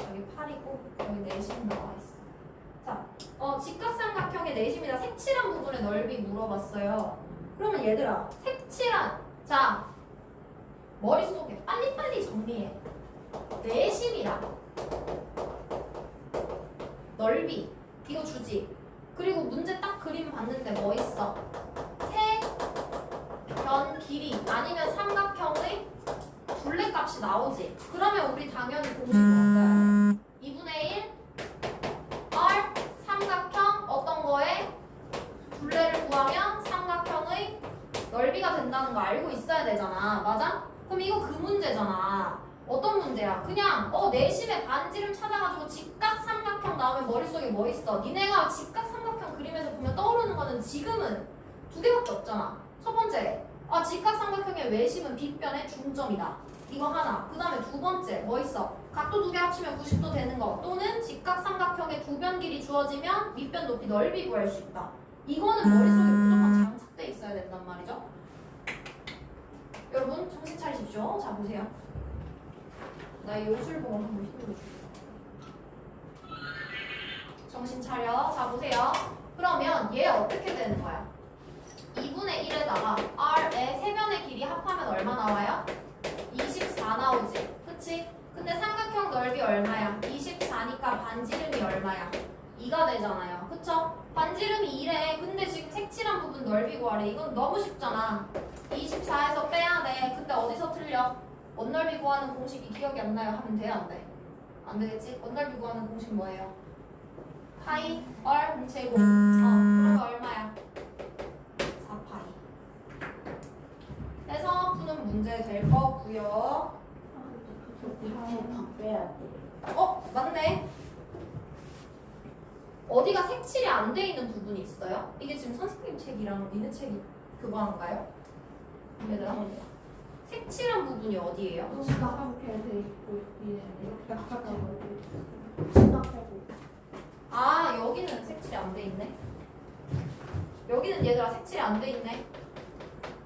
여기 8이고 여기 내심 나와 있어. 자, 직각삼각형의 내심이다. 색칠한 부분의 넓이 물어봤어요. 그러면 얘들아 색칠한 자 머릿속에 빨리빨리 정리해. 내심이랑 넓이 이거 주지. 그리고 문제 딱 그림 봤는데 뭐 있어? 세변 길이 아니면 삼각형의 둘레값이 나오지. 그러면 우리 당연히 공식 뭔가요? 2분의 1 R 삼각형 어떤 거에 둘레를 구하면 삼각형의 넓이가 된다는 거 알고 있어야 되잖아. 맞아? 그럼 이거 그 문제잖아. 어떤 문제야? 그냥 내심의 반지름 찾아가지고 직각삼각형 나오면 머릿속에 뭐 있어? 니네가 직각삼각형 그림에서 보면 떠오르는 거는 지금은 두 개밖에 없잖아. 첫 번째, 직각삼각형의 외심은 빗변의 중점이다. 이거 하나. 그 다음에 두 번째 뭐 있어? 각도 두 개 합치면 90도 되는 거. 또는 직각삼각형의 두 변 길이 주어지면 밑변 높이 넓이 구할 수 있다. 이거는 머릿속에 무조건 장착돼 있어야 된단 말이죠. 여러분 정신 차리십시오. 자 보세요. 나의 요술 보고 한번 힘들어줄게. 정신 차려. 자 보세요. 그러면 얘 어떻게 되는 거야? 2분의 1에다가 R의 세변의 길이 합하면 얼마 나와요? 24 나오지. 그치? 근데 삼각형 넓이 얼마야? 24니까 반지름이 얼마야? 2가 되잖아요. 그쵸? 반지름이 2래. 근데 지금 색칠한 부분 넓이 구하래. 이건 너무 쉽잖아. 24에서 빼야 돼. 근데 어디서 틀려? 원넓이 구하는 공식이 기억이 안 나요. 하면 돼? 안 돼? 안 되겠지? 원넓이 구하는 공식 뭐예요? 파이 R 제곱. 그러면 얼마야? 4파이. 해서 푸는 문제 될 거고요. 다 빼야 돼. 맞네. 어디가 색칠이 안 돼 있는 부분이 있어요? 이게 지금 선생님 책이랑 니네 책이 그거 한가요? 얘들아? 색칠한 부분이 어디예요? 나가게 돼 있고 이렇게 바깥으로 생각하고. 여기는 색칠이 안 돼 있네. 여기는 얘들아 색칠이 안 돼 있네.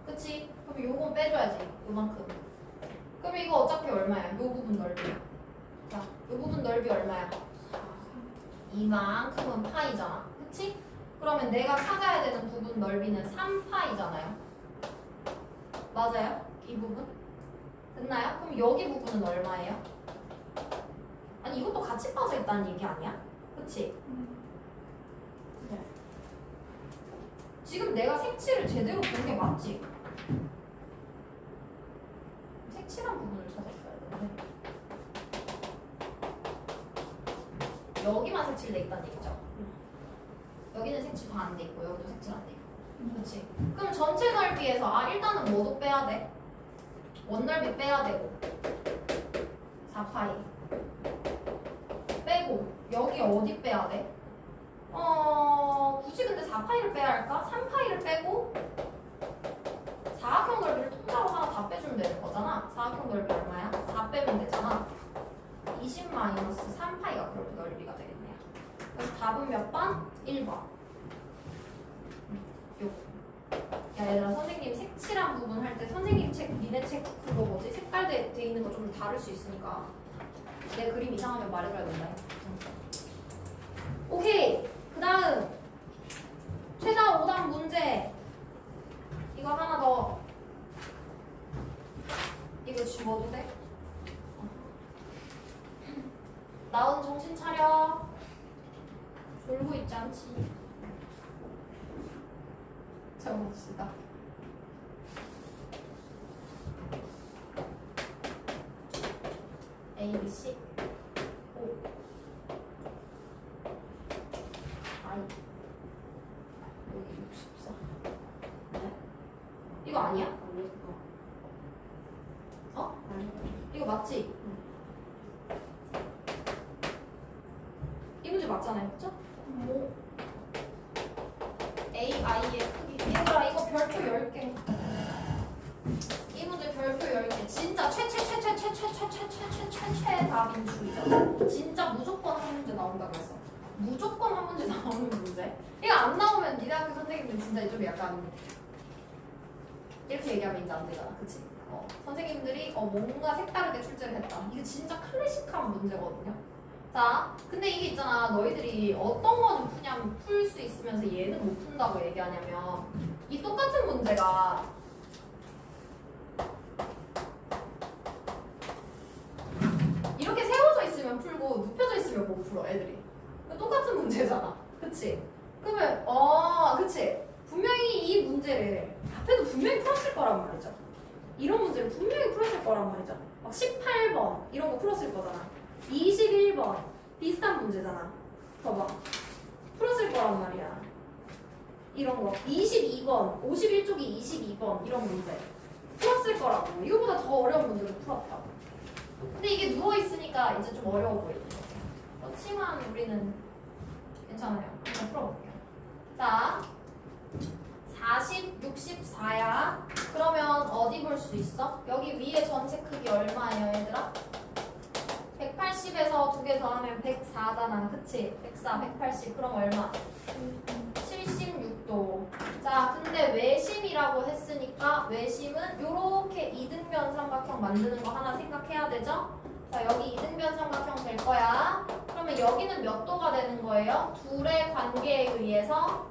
그치? 그럼 요건 빼줘야지. 요만큼. 그럼 이거 어차피 얼마야? 요 부분 넓이. 자, 요 부분 넓이 얼마야? 이만큼은 파이잖아. 그치? 그러면 내가 찾아야 되는 부분 넓이는 3파이잖아요. 맞아요? 이 부분? 됐나요? 그럼 여기 부분은 얼마예요? 아니 이것도 같이 빠져 있다는 얘기 아니야? 그치? 네. 지금 내가 색칠을 제대로 본 게 맞지? 색칠한 부분을 찾았어야 되는데 여기만 색칠돼 있다는 얘기죠? 여기는 색칠 다 안 돼 있고 여기도 색칠 안 돼 있고 그렇지? 그럼 전체 넓이에서 일단은 뭐도 빼야 돼? 원넓이 빼야 되고 4파이 여기 어디 빼야 돼? 굳이 근데 4파이를 빼야 할까? 3파이를 빼고 사각형 넓이를 통째로 하나 다 빼주면 되는 거잖아. 사각형 넓이 얼마야? 4 빼면 되잖아. 20 마이너스 3파이가 그렇게 넓이가 되겠네요. 그래서 답은 몇 번? 1번. 야 얘들아, 선생님 색칠한 부분 할 때 선생님 책, 니네 책 그거 뭐지? 색깔 돼 있는 거 좀 다를 수 있으니까 내 그림 이상하면 말해줘야 된다. 오케이. 그 다음 최다 5단 문제. 이거 하나 더. 이거 지워도 돼? 나은 정신 차려. 졸고 있지 않지? 적어봅시다. A, B, C, O, I, 여기 64. 네? 이거 아니야? 아니, 어? 이거 맞지? 이 문제 맞잖아요, 그쵸? 오. A, I의 크기. 얘들아, 이거 별표 10개. 이 문제 별표 10개. 진짜 최답인주의자. 진짜 무조건 한 문제 나온다고 했어. 무조건 한 문제 나오는 문제. 이거 안 나오면 니네 학교 선생님들 진짜 좀 약간 이렇게 얘기하면 이제 안 되잖아, 그치? 선생님들이 뭔가 색다르게 출제를 했다. 이게 진짜 클래식한 문제거든요. 자, 근데 이게 있잖아. 너희들이 어떤 거는 그냥 풀 수 있으면서 얘는 못 푼다고 얘기하냐면 이 똑같은 문제가 이렇게 세워져 있으면 풀고 눕혀져 있으면 못 풀어, 애들이. 똑같은 문제잖아. 그치? 그러면 그치? 분명히 이 문제를 앞에도 분명히 풀었을 거란 말이죠. 이런 문제를 분명히 풀었을 거란 말이죠. 막 18번 이런 거 풀었을 거잖아. 21번 비슷한 문제잖아. 봐봐. 풀었을 거란 말이야. 이런 거 22번 51쪽이 22번 이런 문제 풀었을 거라고. 이거보다 더 어려운 문제를 풀었다. 근데 이게 누워있으니까 이제 좀 어려워 보이는 거죠. 그렇지만 우리는 괜찮아요. 한번 풀어볼게요. 자, 40, 64야. 그러면 어디 볼 수 있어? 여기 위에 전체 크기 얼마예요, 얘들아? 180에서 2개 더하면 104잖아. 그치? 104, 180. 그럼 얼마? 76도. 자, 근데 외심이라고 했으니까 외심은 요렇게 이등변 삼각형 만드는 거 하나 생각해야 되죠? 자, 여기 이등변 삼각형 될 거야. 그러면 여기는 몇 도가 되는 거예요? 둘의 관계에 의해서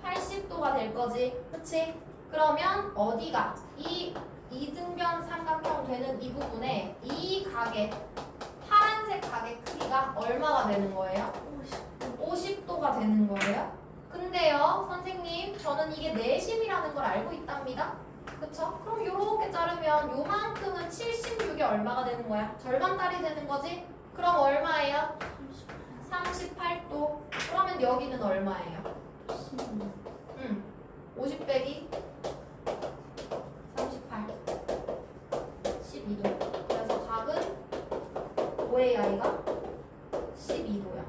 80도가 될 거지. 그치? 그러면 어디가? 이 이등변 삼각형 되는 이 부분에 이 각의 파란색 각의 크기가 얼마가 되는 거예요? 50도가 되는 거예요. 근데요, 선생님, 저는 이게 내심이라는 걸 알고 있답니다. 그쵸? 그럼 요렇게 자르면 요만큼은 76이 얼마가 되는 거야? 절반딸이 되는 거지? 그럼 얼마예요? 38도. 그러면 여기는 얼마예요? 50 빼기 38 12도. 그래서 각은 5의 i가 12도야.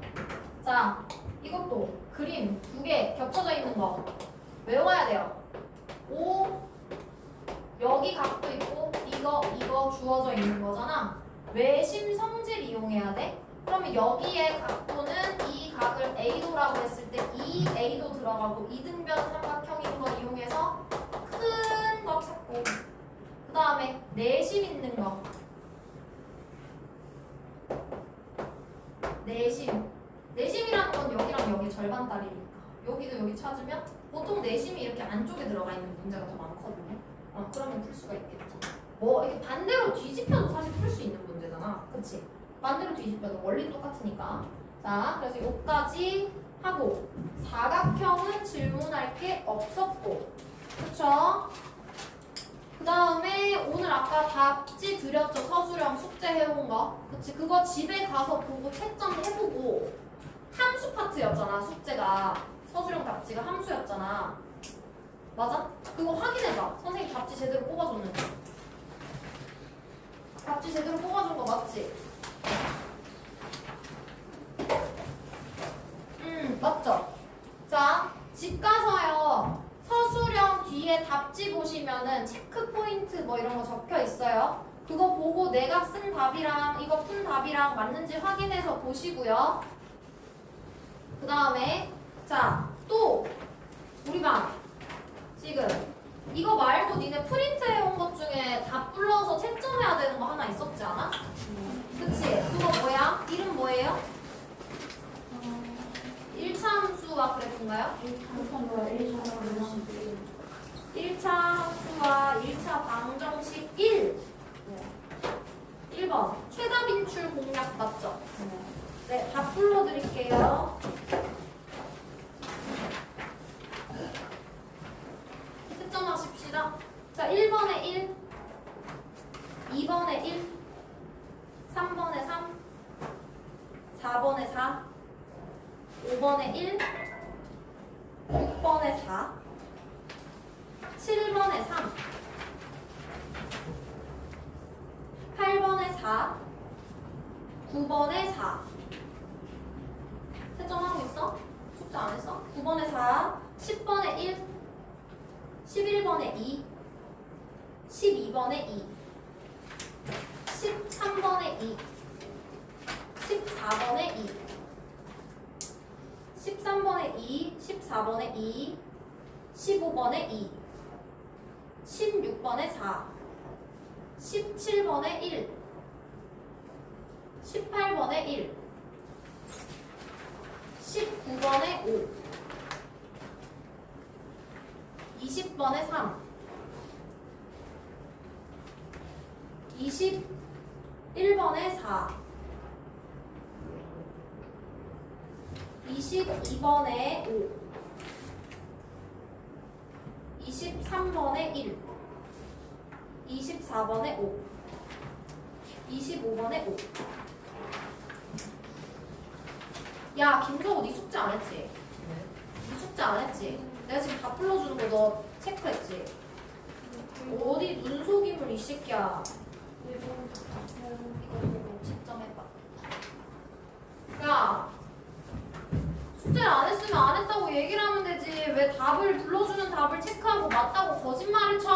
자, 이것도 그림 2개 겹쳐져 있는 거 외워야 돼요. 5 여기 각도 있고 이거 주어져 있는 거잖아. 외심 성질 이용해야 돼. 그러면 여기에 각도는 이 각을 A도라고 했을 때 이 A도 들어가고 이등변 삼각형인 거 이용해서 큰 거 찾고 그 다음에 내심 있는 거 내심이라는 건 여기랑 여기 절반딸이니까 여기도 여기 찾으면 보통 내심이 이렇게 안쪽에 들어가 있는 문제가 더 많거든요. 그러면 풀 수가 있겠죠. 뭐 이렇게 반대로 뒤집혀도 사실 풀 수 있는 문제잖아. 그치? 반대로 뒤집혀도 원리 똑같으니까. 자, 그래서 여기까지 하고 사각형은 질문할 게 없었고, 그쵸? 그 다음에 오늘 아까 답지 드렸죠. 서술형 숙제 해온 거. 그치? 그거 집에 가서 보고 채점 해보고 함수 파트였잖아. 숙제가 서술형 답지가 함수였잖아. 맞아? 그거 확인해봐. 선생님 답지 제대로 뽑아줬는지. 답지 제대로 뽑아준 거 맞지? 뭐 이런 거 적혀 있어요. 그거 보고 내가 쓴 답이랑 이거 푼 답이랑 맞는지 확인해서 보시고요. 그 다음에 자, 또 우리 반 지금 이거 말고 니네 프린트해온 것 중에 답 불러서 채점해야 되는 거 하나 있었지 않아? 그치? 그거 뭐야? 이름 뭐예요? 1차 함수와 그래프인가요? 1차 함수와 1차 방정식 1 1번 최다 빈출 공략 맞죠? 네, 답 불러드릴게요. 채점하십시다. 자, 1번에 1 2번에 1 3번에 3 4번에 4 5번에 1 6번에 4 7번에 3 8번에 4 9번에 4 채점하고 있어? 숙제 안 했어? 9번에 4 10번에 1 11번에 2 12번에 2 13번에 2 14번에 2 13번에 2 14번에 2 15번에 2 16번에 4 17번에 1 18번에 1 19번에 5 20번에 3 21번에 4 22번에 5 23번에 1 24번에 5 25번에 5 야, 김정우 네 숙제 안 했지? 네 숙제 안 했지? 내가 지금 다 불러주는 거 너 체크했지? 어디 눈속임을 이 새끼야. 채점해봐. 야, 숙제를 안 했으면 안 했다고 얘기를 하면 되지. 왜 답을 불러주는 답을 체크하고 맞다고 거짓말을 쳐?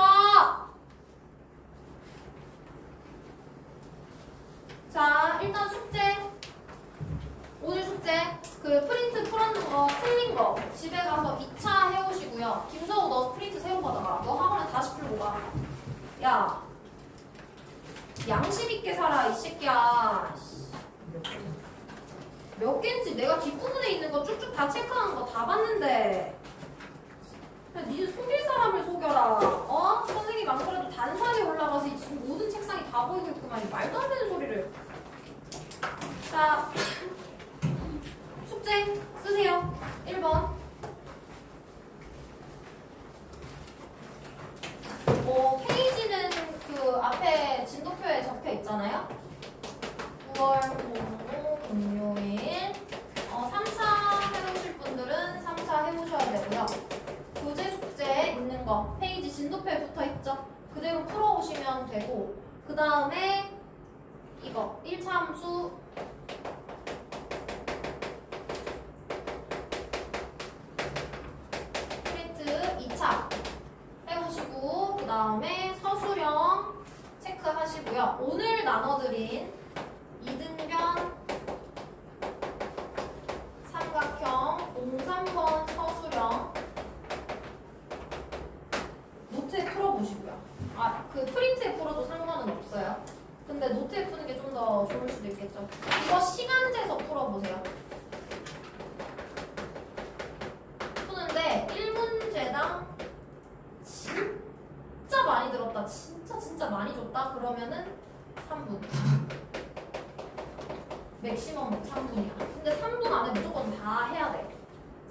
자, 일단 숙제. 오늘 숙제 그 프린트 풀었는 거 틀린 거 집에 가서 2차 해오시고요. 김서우 너 프린트 새로 받아가. 너 학원에 다시 풀고 가. 야, 양심 있게 살아 이 새끼야. 몇 개인지 내가 뒷부분에 있는 거 쭉쭉 다 체크하는 거 다 봤는데. 야, 니 속일 사람을 속여라. 어? 선생님 안 그래도 단상에 올라가서 지금 모든 책상이 다 보이고 있구만. 말도 안 되는 소리를. 자, 숙제 쓰세요. 1번. 페이지는 그 앞에 진도표에 적혀 있잖아요. 9월 05 금요일 3차 해보실 분들은 3차 해보셔야 되고요. 교재 숙제 있는 거 페이지 진도표에 붙어 있죠. 그대로 풀어오시면 되고, 그 다음에 이거 1차 함수 프린트 2차 해보시고, 그 다음에 서술형 체크하시고요. 오늘 나눠드린 이등변 삼각형 03번 서술형 노트에 풀어보시고요. 그 프린트에 풀어도 상관은 없어요. 근데 노트에 푸는 게 좀 더 좋을 수도 있겠죠. 이거 시간제서 풀어보세요. 푸는데 1문제당 진짜 많이 들었다, 진짜 많이 줬다 그러면은 3분. 맥시멈 3분이야. 근데 3분 안에 무조건 다 해야 돼.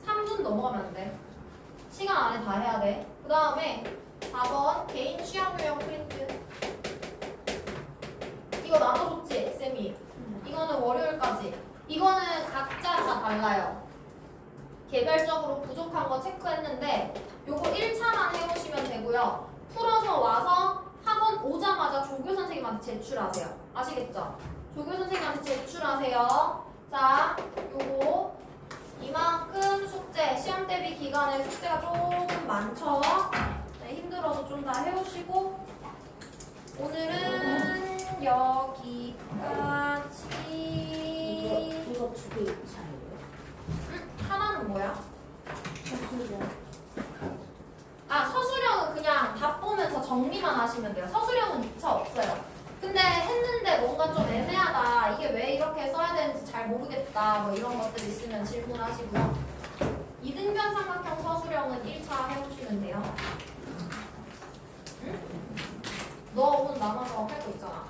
3분 넘어가면 안 돼. 시간 안에 다 해야 돼. 그 다음에 4번 개인 취향 유형 프린트. 이거 나눠줬지, 쌤이. 이거는 월요일까지. 이거는 각자 다 달라요. 개별적으로 부족한 거 체크했는데 요거 1차만 해보시면 되고요. 풀어서 와서 학원 오자마자 조교 선생님한테 제출하세요. 아시겠죠? 조교 선생님한테 제출하세요. 자, 요거 이만큼 숙제, 시험 대비 기간에 숙제가 조금 많죠? 네, 힘들어서 좀 다 해오시고, 오늘은 여기까지. 이거 두 개 이상이에요. 하나는 뭐야? 서술형. 아, 서술형은 그냥 답 보면서 정리만 하시면 돼요. 서술형은 2차 없어요. 근데 했는데 뭔가 좀 애매하다. 이게 왜 이렇게 써야 되는지 잘 모르겠다. 뭐 이런 것들 있으면 질문하시고요. 이등변 삼각형 서술형은 1차 해보시면 돼요. 응? 너 오늘 남아서 할 거 있잖아.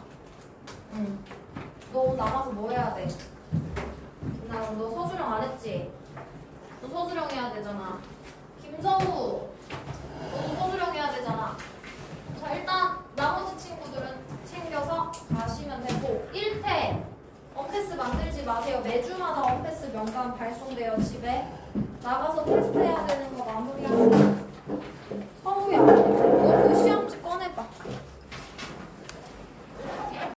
응. 너 오늘 남아서 뭐 해야 돼? 너 서술형 안 했지? 너 서술형 해야 되잖아. 김서우, 너도 서술형 해야 되잖아. 자, 일단 나머지 친구들은 챙겨서 가시면 되고 1패 언패스 만들지 마세요. 매주마다 언패스 명단 발송돼요. 집에 나가서 테스트 해야